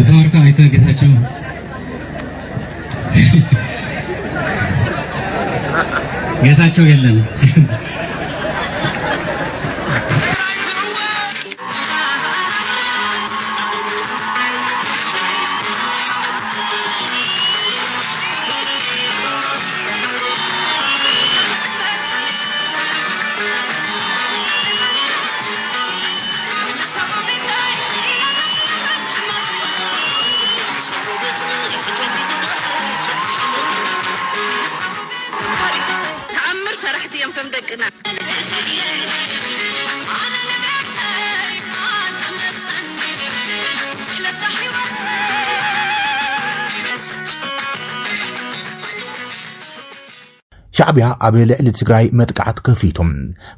የተወርካ አይተ ጌታቸው የለን ሻዕቢያ ኣብ ልዕሊ ትግራይ መጥቃዕት ከፊቱም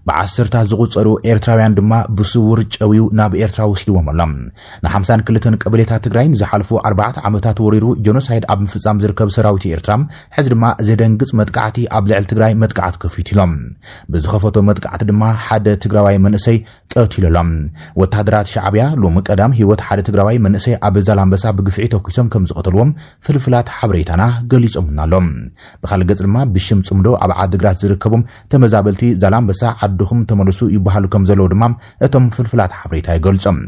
ብዓሰርታት ዝቁፀሩ ኤርትራውያን ድማ ብስውር ጨዊው ናብ ኤርትራ ወሲድዎም ኣሎም ን52 ቀበሌታት ትግራይ ዝሓልፉ 4 ዓመታት ወሪሩ ጀኖሳይድ ኣብ ምፍጻም ዝርከብ ሰራዊት ኤርትራ ሕዚ ድማ ዘደንግጽ መጥቃዕቲ ኣብ ልዕሊ ትግራይ መጥቃዕት ከፊቱ ኢሎም ብዝኸፈቶ መጥቃዕቲ ድማ ሓደ ትግራዋይ መንእሰይ ቀቲሎም ወታደራት ሻዕቢያ ሎሚ ቀዳም ህይወት ሓደ ትግራዋይ መንእሰይ ኣብ ዛላምበሳ ብግፍዒ ተኩሶም ከም ዝቀተልዎም ፍልፍላት ሓበሬታና ገሊጾምናሎም ብኻልእ ገጽ ድማ ብሽም ጽምዶ ኣብ ዓድግራት ዝርከቦም ተመዛበልቲ ዛላምበሳ ዓድኹም ተመለሱ ይባሃሉ ከም ዘለው ድማ እቶም ፍልፍላት ሓበሬታ ይገልጾም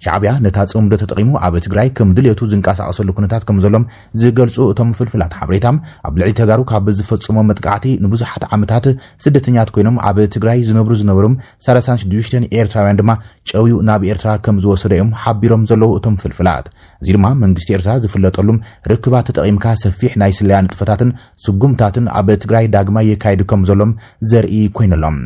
ሻዕቢያ ነታ ጽምዶ ተጠቂሙ ኣብ ትግራይ ከም ድልየቱ ዝንቀሳቀሰሉ ኩነታት ከም ዘሎም ዝገልጹ እቶም ፍልፍላት ሓበሬታ ኣብ ልዕሊ ተጋሩ ካብ ዝፈጽሞ መጥቃዕቲ ንብዙሓት ዓመታት ስደተኛት ኮይኖም ኣብ ትግራይ ዝነብሩም 36 ኤርትራውያን ድማ ጨዊው ናብ ኤርትራ ከም ዝወሰደዮም ሓቢሮም ዘለው እቶም ፍልፍላት እዚ ድማ መንግስቲ ኤርትራ ዝፍለጠሉም ርክባት ተጠቂምካ ሰፊሕ ናይ ስለያ ንጥፈታትን ስጉምታትን ኣብ ትግራይ ዳግማ የካይድ ከም ዘሎም ዘርኢ ኮይነሎም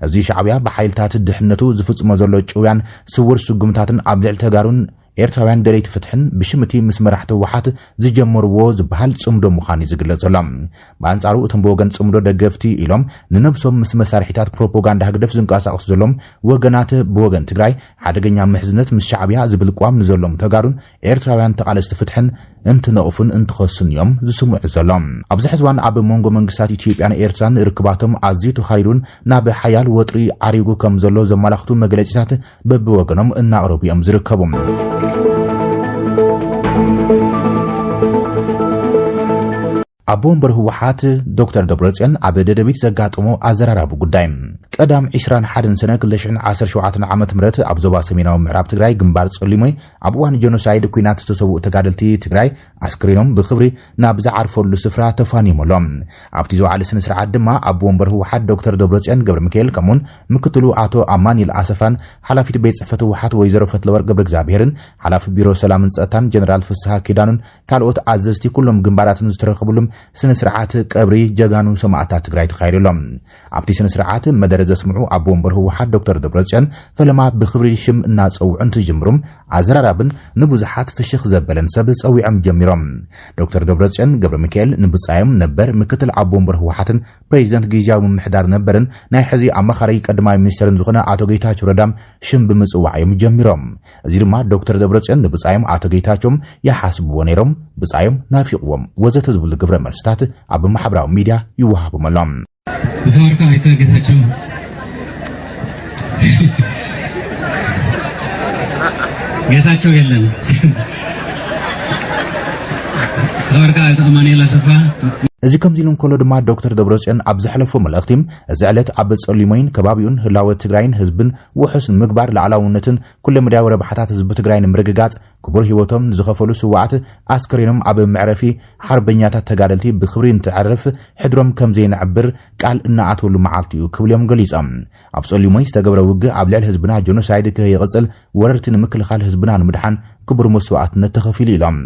እዚ ሻዕቢያ ብሓይልታት ድሕነቱ ዝፍጽሞ ዘሎ ጭውያን ስውር ስጉምታትን ኣብ ልዕሊ ተጋሩን ኤርትራውያን ደለይቲ ፍትሕን ብሽምቲ ምስ መራሕቲ ህወሓት ዝጀመርዎ ዝበሃል ጽምዶ ምዃኑ ዝግለጸሎም በአንጻሩ እቶም ወገን ጽምዶ ደገፍቲ ኢሎም ንነብሶም ምስ መሳርሒታት ፕሮፓጋንዳ ህግደፍ ዝንቀሳቀሱ ዘሎም ወገናት ብወገን ትግራይ ሓደገኛ ምሕዝነት ምስ ሻዕቢያ ዝብል ቋም ንዘሎም ተጋሩን ኤርትራውያን ተቃለስቲ ፍትሕን እንትነቕፉን እንትኸሱን እዮም ዝስምዑ ዘሎም ኣብዚ ሕዝዋን ኣብ መንጎ መንግስታት ኢትዮጵያን ኤርትራን ርክባቶም ኣዝዩ ተኻሪዱን ናብ ሓያል ወጥሪ ዓሪጉ ከም ዘሎ ዘመላኽቱ መግለጺታት በብወገኖም እናቕረቡ እዮም ዝርከቡም አቦ ወንበር ህወሓት ዶክተር ደብረጽዮን ኣብ ደደቢት ዘጋጥሞ ኣዘራራቡ ጉዳይ ቀዳም 21 ሰነ 2017 ዓመት ምረት ኣብ ዞባ ሰሜናዊ ምዕራብ ትግራይ ግንባር ጸሊሞይ ኣብ እዋን ጀኖሳይድ ኩናት ተሰብኡ ተጋደልቲ ትግራይ አስክሬኖም ብኽብሪ ናብ ዝዓርፈሉ ስፍራ ተፋኒሞሎም ኣብቲ ዝወዓለ ስነ ስርዓት ድማ አቦ ወንበር ህወሓት ዶክተር ደብረጽዮን ገብረ ሚካኤል ከምኡን ምክትሉ አቶ አማኒል አሰፋን ሓላፊት ቤት ጽሕፈት ህወሓት ወይዘሮ ፈትለወርቅ ገብረ እግዚአብሔርን ሓላፊ ቢሮ ሰላምን ጸጥታን ጀነራል ፍስሐ ኪዳኑን ካልኦት አዘዝቲ ኩሎም ግንባራትን ዝተረኸቡሎም ስነ ስርዓት ቀብሪ ጀጋኑ ሰማዕታት ትግራይ ተኻይደሎም ኣብቲ ስነ ስርዓት መደረ ዘስምዑ አቦ ወንበር ህወሓት ዶክተር ደብረጽዮን ፈለማ ብኽብሪ ሽም እናጸውዑን ትጅምሩም ኣዘራራብን ንብዙሓት ፍሽኽ ዘበለን ሰብ ጸዊዖም ጀሚሮም ዶክተር ደብረጽዮን ገብረ ሚካኤል ንብጻዮም ነበር ምክትል አቦ ወንበር ህወሓትን ፕሬዚደንት ጊዜያዊ ምምሕዳር ነበርን ናይ ሕዚ ኣማኻሪ ቀዳማይ ሚኒስትርን ዝኾነ አቶ ጌታቸው ረዳም ሽም ብምጽዋዕዮም ጀሚሮም እዚ ድማ ዶክተር ደብረጽዮን ንብጻዮም አቶ ጌታቸውም ያሓስብዎ ነይሮም ብጻዮም ናፊቕዎም ወዘተ ዝብል ግብረ መልስታት ኣብ ማሕበራዊ ሚድያ ይወሃቡሎም የተወርካ አይተ ጌታቸው የለን ተወርካ አይተ አማኑኤል አሰፋ እዚ ከምዚ ኢሎም ከሎ ድማ ዶክተር ደብረጽዮን ኣብ ዝሕለፎ መልእኽቲ እዚ ዕለት ኣብ ጸሊሞይን ከባቢኡን ህላወት ትግራይን ህዝብን ውሑስ ምግባር ላዕላውነትን ኩለ ምድያዊ ረብሓታት ህዝቢ ትግራይን ምርግጋጽ ክቡር ህይወቶም ዝኸፈሉ ስዋዕት አስክሬኖም ኣብ መዕረፊ ሓርበኛታት ተጋደልቲ ብኽብሪ እንትዕርፍ ሕድሮም ከም ዘይንዕብር ቃል እናኣተወሉ መዓልቲ እዩ ክብሎም ገሊጾም ኣብ ጸሊሞይ ዝተገብረ ውግእ ኣብ ልዕሊ ህዝብና ጀኖሳይድ ከይቕጽል ወረርቲ ንምክልኻል ህዝብና ንምድሓን ክቡር መስዋዕትነት ተኸፊሉ ኢሎም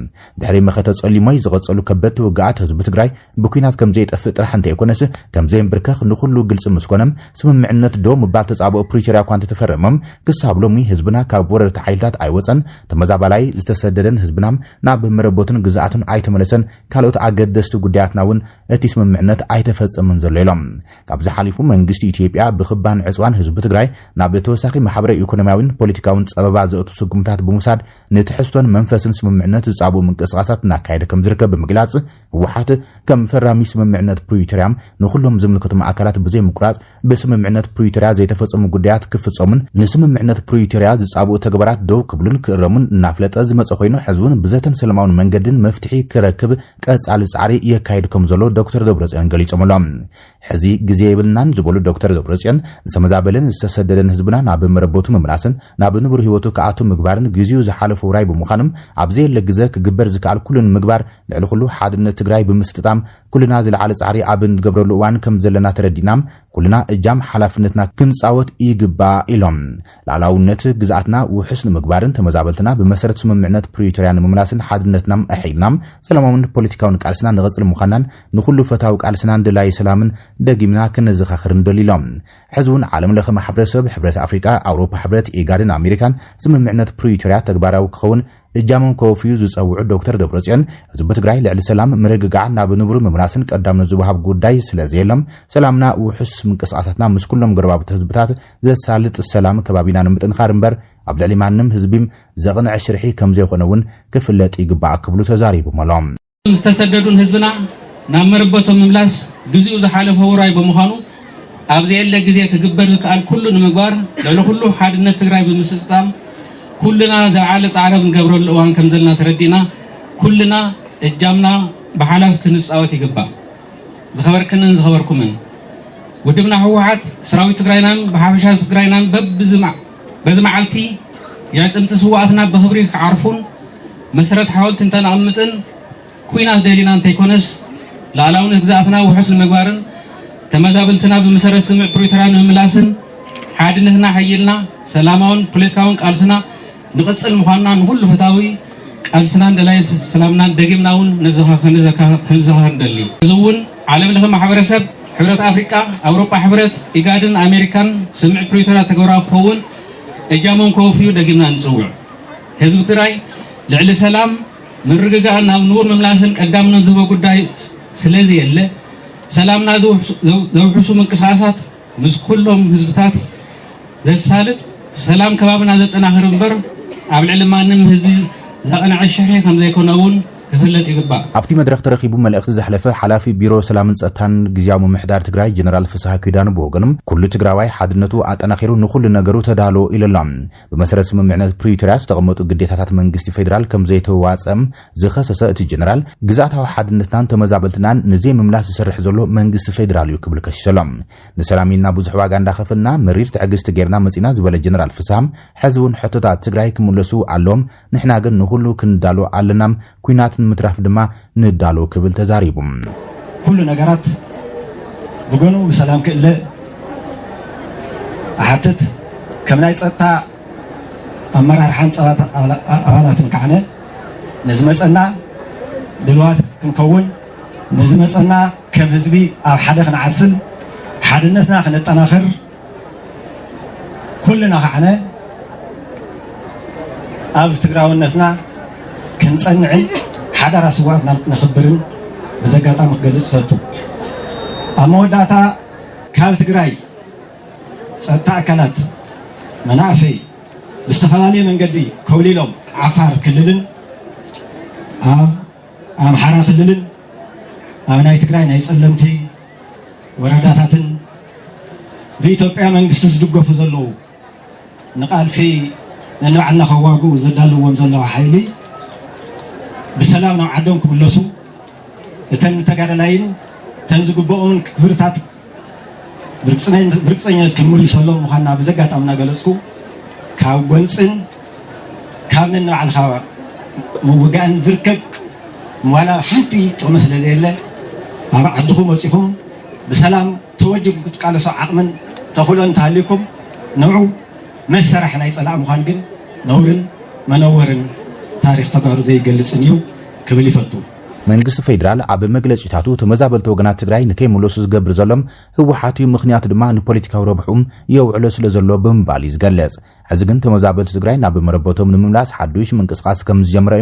ድሕሪ መኸተ ጸሊሞይ ዝቐጸሉ ከበድቲ ውግኣት ህዝቢ ትግራይ ብኩናት ከም ዘይጠፍእ ጥራሕ እንተይኮነስ ከም ዘይንብርከኽ ንኹሉ ግልጽ ምስኮነም ስምምዕነት ዶ ምባል ተጻብኦ ፕሪቶሪያ እኳ እንተተፈረመም ክሳብ ሎሚ ህዝብና ካብ ወረርቲ ሓይልታት ኣይወፀን ተመዛባላይ ዝተሰደደን ህዝብና ናብ መረቦትን ግዛኣቱን ኣይተመለሰን ካልኦት ኣገደስቲ ጉዳያትና እውን እቲ ስምምዕነት ኣይተፈጸመን ዘሎ ኢሎም ካብዚ ሓሊፉ መንግስቲ ኢትዮጵያ ብኽባን ዕጽዋን ህዝቢ ትግራይ ናብ ተወሳኺ ማሕበራዊ ኢኮኖሚያውን ፖለቲካውን ጸበባ ዘእቱ ስጉምታት ብምውሳድ ንትሕዝቶን መንፈስን ስምምዕነት ዝጻብኡ ምንቅስቓሳት እናካየደ ከም ዝርከብ ብምግላጽ ህወሓት ከም ፈራሚ ስምምዕነት ፕሪቶሪያ ንኹሎም ዝምልከቱ ማዕከላት ብዘይ ምቁራጽ በስምምዕነት ፕሪቶሪያ ዘይተፈጸሙ ጉዳያት ክፍጸሙን ንስምምዕነት ፕሪቶሪያ ዝጻብኡ ተግባራት ደው ክብሉን ክእረሙን እናፍለጠ እናፈለጠ ዝመጽ ኮይኑ ሕዝቡን ብዘተን ሰላማውን መንገድን መፍትሒ ክረክብ ቀጻሊ ጻዕሪ የካይድ ከም ዘሎ ዶክተር ደብረጽዮን ገሊጾምሎም ሕዚ ግዜ ይብልናን ዝብሉ ዶክተር ደብረጽዮን ዝተመዛበለን ዝተሰደደን ህዝብና ናብ መረቦቱ መምላስን ናብ ንብሩ ህይወቱ ከኣቱ ምግባርን ግዚኡ ዝሓለፈ ውራይ ብምዃንም ኣብዚ የለ ግዜ ክግበር ዝከኣል ኩሉን ምግባር ልዕሊ ኩሉ ሓድነት ትግራይ ብምስትጣም ኩልና ዝለዓለ ጻዕሪ ኣብ ንገብረሉ እዋን ከም ዘለና ተረዲናም ኩልና እጃም ሓላፍነትና ክንጻወት ይግባእ ኢሎም ላዕላውነት ግዛኣትና ውሕስ ንምግባርን ተመዛበልትና ብመሰረት ስምምዕነት ፕሪቶሪያ ንምምላስን ሓድነትናም ኣሒልናም ሰላማውን ፖለቲካውን ቃልስና ንቕጽል ምዃናን ንኹሉ ፈታዊ ቃልስናን ድላይ ሰላምን ደጊምና ክንዘኻኽር እንደሊሎም ሕዝቡን ዓለም ለኸ ማሕበረሰብ ሕብረት ኣፍሪቃ ኣውሮፓ ሕብረት ኢጋድን ኣሜሪካን ስምምዕነት ፕሪቶሪያ ተግባራዊ ክኸውን እጃሞም ከወፍዩ ዝጸውዑ ዶክተር ደብረጽዮን ህዝቢ ትግራይ ልዕሊ ሰላም ምርግጋዕ ናብ ንብሩ ምምላስን ቀዳምነት ዝወሃብ ጉዳይ ስለዘየለም ሰላምና ውሕስ ምንቅስቃሳትና ምስ ኩሎም ጎረባብቲ ህዝብታት ዘሳልጥ ሰላም ከባቢና ንምጥንኻር እምበር ኣብ ልዕሊ ማንም ህዝቢም ዘቕንዕ ሽርሒ ከም ዘይኮነውን ክፍለጥ ይግባእ ክብሉ ተዛሪቦም ኣሎም ዝተሰደዱን ህዝብና ናብ መረበቶም ምምላስ ግዚኡ ዝሓለፈ ውራይ ብምዃኑ ኣብዚ የለ ግዜ ክግበር ዝከኣል ኩሉ ንምግባር ልዕሊ ኩሉ ሓድነት ትግራይ ብምስጥጣም ኩልና ዝለዓለ ጻዕሪ ንገብረሉ እዋን ከም ዘለና ተረዲና ኩልና እጃምና ብሓላፍ ክንጻወት ይግባእ ዝኸበርክንን ዝኸበርኩምን ውድብና ህወሓት ሰራዊት ትግራይናን ብሓፈሻ ትግራይናን በዝመዓልቲ ያጽምቲ ስዋኣትና ብኽብሪ ክዓርፉን መሰረት ሓወልቲ እንተነቕምጥን ኩናት ደሊና እንተይኮነስ ላዕላውነት ግዛኣትና ውሕስ ንምግባርን ተመዛበልትና ብመሰረት ስምዕ ፕሪቶሪያ ንምምላስን ሓድነትና ሓይልና ሰላማውን ፖለቲካውን ቃልስና ንቕጽል ምዃንና ንኹሉ ፈታዊ ቃልስናን ደላይ ሰላምናን ደጊምናውን ክንዘኻኽር እንደሊ እዚ እውን ዓለም ለኸ ማሕበረሰብ ሕብረት ኣፍሪቃ ኣውሮፓ ሕብረት ኢጋድን ኣሜሪካን ስምዕ ፕሪቶሪያ ተግባራዊ ክኸውን እጃሞም ከወፍዩ ደጊምና ንጽውዕ ህዝቢ ትግራይ ልዕሊ ሰላም ምርግጋእ ናብ ንቡር ምምላስን ቀዳምነት ዝህቦ ጉዳይ ስለዘየለ ሰላምና ዘውሕሱ ምንቅስቃሳት ምስ ኩሎም ህዝብታት ዘሳልጥ ሰላም ከባብና ዘጠናኽር እምበር ኣብ ልዕሊ ማንም ህዝቢ ዘቕንዕ ሽርሒ ከም ዘይኮነውን ክፍለጥ ይግባእ ኣብቲ መድረክ ተረኺቡ መልእኽቲ ዘሕለፈ ሓላፊ ቢሮ ሰላምን ጸጥታን ግዝያዊ ምምሕዳር ትግራይ ጀነራል ፍስሓ ኪዳኑ ብወገኖም ኩሉ ትግራዋይ ሓድነቱ ኣጠናኺሩ ንኹሉ ነገሩ ተዳሎ ኢሎም ብመሰረት ስምምዕነት ፕሪቶሪያ ዝተቐመጡ ግዴታታት መንግስቲ ፌደራል ከም ዘይተዋጸም ዝኸሰሰ እቲ ጀነራል ግዛኣታዊ ሓድነትናን ተመዛበልትናን ንዘይ ምምላስ ዝሰርሕ ዘሎ መንግስቲ ፌደራል እዩ ክብል ከሲሰሎም ንሰላም ኢልና ብዙሕ ዋጋ እንዳኸፈልና መሪር ትዕግስቲ ጌርና መጺና ዝበለ ጀነራል ፍስሓም ሕዝቡን ሕቶታት ትግራይ ክምለሱ ኣለዎም ንሕና ግን ንኹሉ ክንዳሎ ኣለናም ኩናት ምትራፍ ድማ ንዳሎ ክብል ተዛሪቡም ኩሉ ነገራት ብጎኑ ብሰላም ክእለ ኣሓትት ከም ናይ ጸጥታ ኣመራርሓን ጸባት ኣባላትን ከዓነ ንዝመጸና ድልዋት ክንከውን ንዝመጸና ከም ህዝቢ ኣብ ሓደ ክንዓስል ሓድነትና ክንጠናኽር ኩልና ከዓነ ኣብ ትግራውነትና ክንጸንዕን ሓዳራ ስዋዕትና ንኽብርን ብዘጋጣሚ ክገልጽ ፈቱ ኣብ መወዳእታ ካብ ትግራይ ጸጥታ ኣካላት መናእሰይ ብዝተፈላለየ መንገዲ ከውሊሎም ዓፋር ክልልን ኣብ ኣምሓራ ክልልን ኣብ ናይ ትግራይ ናይ ጸለምቲ ወረዳታትን ብኢትዮጵያ መንግስቲ ዝድገፉ ዘለዉ ንቃልሲ ንባዕልና ከዋግኡ ዘዳልዎም ዘለዋ ሓይሊ بسلام نوع عدم كملسو تن تجارلاين تنزجبون كبرتات بركسين كمولي سلام مخنا بزجات أمنا جلسكو كاوجنسن كابن على الخوا موجان زركك ولا حتى ومثل ذي عندهم وسيهم بسلام توجه على صعق من تقولون تعليكم نوع مسر إحنا يسلام مخانجن نورن منورن ታሪክ ተጋሩ ዘይገልጽንዩ ክብል ይፈቱ መንግስቲ ፌደራል ኣብ መግለጺታቱ ተመዛበልቲ ወገናት ትግራይ ንከይምለሱ ዝገብር ዘሎም ህወሓት ምኽንያት ድማ ንፖለቲካዊ ረብሑም የውዕሎ ስለ ዘሎ ብምባል ይዝገለጽ ሕዚ ግን ተመዛበልቲ ትግራይ ናብ መረበቶም ንምምላስ ሓዱሽ ምንቅስቃስ ከም ዝጀመረ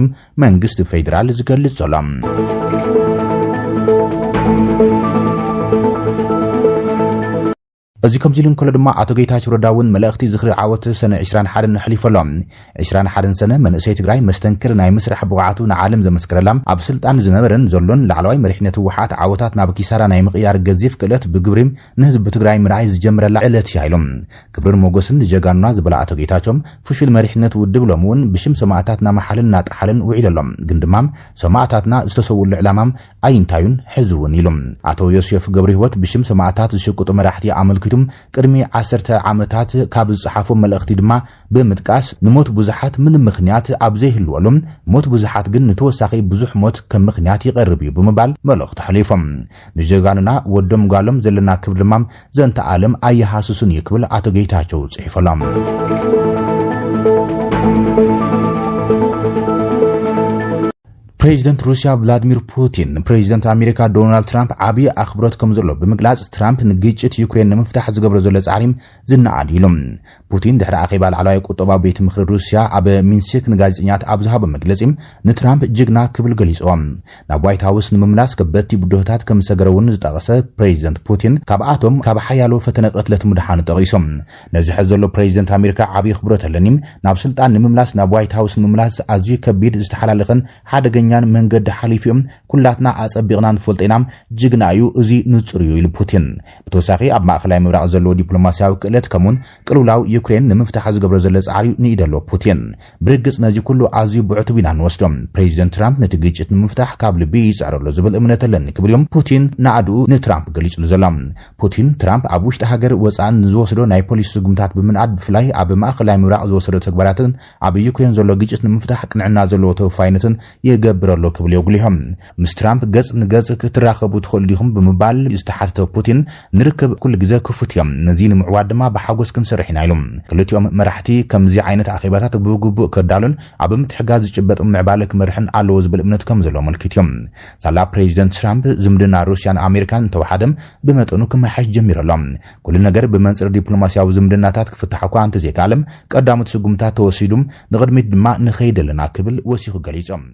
መንግስቲ ፌደራል ዝገልጽ ዘሎም እዚ ከም ዝልን ከሎ ድማ አቶ ጌታቸው ረዳ እውን መልእክቲ ዝኽሪ ዓወት ሰነ 21 ንሕሊፈሎም 21 ሰነ መንእሰይ ትግራይ መስተንክር ናይ ምስራሕ ብቕዓቱ ንዓለም ዘመስክረላም ኣብ ስልጣን ዝነበረን ዘሎን ላዕለዋይ መሪሕነት ህወሓት ዓወታት ናብ ኪሳራ ናይ ምቕያር ገዚፍ ክእለት ብግብሪም ንህዝቢ ትግራይ ምርኣይ ዝጀምረላ ዕለት ይሃይሎም ክብርን ሞገስን ጀጋኑና ዝበላ አቶ ጌታቸው ፍሹል መሪሕነት ውድብ ሎም እውን ብሽም ሰማዕታትና መሓልን ናጣሓልን ውዒለሎም ግን ድማ ሰማዕታትና ዝተሰውሉ ዕላማም ኣይንታዩን ሕዝውን ኢሎም አቶ ዮሴፍ ገብረ ህይወት ብሽም ሰማዕታት ዝሽቅጡ መራሕቲ አመልክቱ ቅድሚ 10 ዓመታት ካብ ዝሓፎም መልእክቲ ድማ ብምጥቃስ ንሞት ብዙሓት ምን ምኽንያት ኣብ ዘይህልወሎም ሞት ብዙሓት ግን ንተወሳኺ ብዙሕ ሞት ከም ምኽንያት ይቀርብ እዩ ብምባል መልእክቲ ሓሊፎም ንጀጋኑና ወዶም ጓሎም ዘለና ክብር ድማ ዘንተ ዓለም ኣይሃስሱን ይክብል አቶ ጌታቸው ጽሒፈሎም ፕሬዚደንት ሩሲያ ቭላድሚር ፑቲን ፕሬዚደንት አሜሪካ ዶናልድ ትራምፕ ዓቢ አኽብሮት ከም ዘሎ ብምግላጽ ትራምፕ ንግጭት ዩክሬን ንምፍታሕ ዝገብሮ ዘሎ ጻዕሪም ዝናዓድ ኢሎም ፑቲን ድሕሪ ኣኼባ ላዕለዋይ ቁጠባዊ ቤት ምክሪ ሩሲያ ኣብ ሚንስክ ንጋዜጠኛት ኣብ ዝሃቦ መግለጺ ንትራምፕ ጅግና ክብል ገሊጾም ናብ ዋይት ሃውስ ንምምላስ ከበድቲ ብድሆታት ከም ዝሰገረውን ዝጠቐሰ ፕሬዚደንት ፑቲን ካብኣቶም ካብ ሓያሎ ፈተነ ቅትለት ምድሓኑ ጠቒሶም ነዚ ሕዚ ዘሎ ፕሬዚደንት አሜሪካ ዓቢ ክብሮት ኣለኒ ናብ ስልጣን ንምምላስ ናብ ዋይት ሃውስ ንምምላስ ኣዝዩ ከቢድ ዝተሓላለኸን ሓደገኛ መንገድ ሓሊፊኦም ኩላትና ኣጸቢቕና ንፈልጤና ጅግና እዩ እዚ ንጹር እዩ ኢሉ ፑቲን ብተወሳኺ ኣብ ማእኸላይ ምብራቕ ዘለዎ ዲፕሎማስያዊ ክእለት ከምውን ቅልውላው ዩክሬን ንምፍታሕ ዝገብሮ ዘሎ ጻዕሪ ንኢደሎ ፑቲን ብርግጽ ነዚ ኩሉ ኣዝዩ ብዕቱብ ኢና ንወስዶም ፕሬዚደንት ትራምፕ ነቲ ግጭት ንምፍታሕ ካብ ልቢ ይጽዕረሎ ዝብል እምነት ኣለኒ ክብል እዮም ፑቲን ንኣድኡ ንትራምፕ ገሊጹሉ ዘሎ ፑቲን ትራምፕ ኣብ ውሽጢ ሃገር ወፃን ዝወስዶ ናይ ፖሊስ ስጉምታት ብምንኣድ ብፍላይ ኣብ ማእኸላይ ምብራቕ ዝወሰዶ ተግባራትን ኣብ ዩክሬን ዘሎ ግጭት ንምፍታሕ ቅንዕና ዘለዎ ተወፋይነትን ይገብረሎ ክብል የጉልዮም ምስ ትራምፕ ገጽ ንገጽ ክትራኸቡ ትኽእሉ ዲኹም ብምባል ዝተሓተተ ፑቲን ንርክብ ኩሉ ግዜ ክፉት እዮም ነዚ ንምዕዋድ ድማ ብሓጎስ ክንሰርሕ ኢና ኢሎም ክልቲኦም መራሕቲ ከምዚ ዓይነት ኣኼባታት ብግቡእ ከዳሉን ኣብ ምትሕጋዝ ዝጭበጥ ምዕባለ ክመርሕን ኣለዎ ዝብል እምነት ከም ዘሎ መልክትዮም ሳላ ፕሬዚደንት ትራምፕ ዝምድና ሩስያን ኣሜሪካን ተዋሓደም ብመጠኑ ክመሓሽ ጀሚሮሎም ኩሉ ነገር ብመንጽር ዲፕሎማስያዊ ዝምድናታት ክፍታሕ እኳ እንተዘይከኣለም ቀዳሞት ስጉምታት ተወሲዱም ንቕድሚት ድማ ንኸይድ ኣለና ክብል ወሲኹ ገሊጾም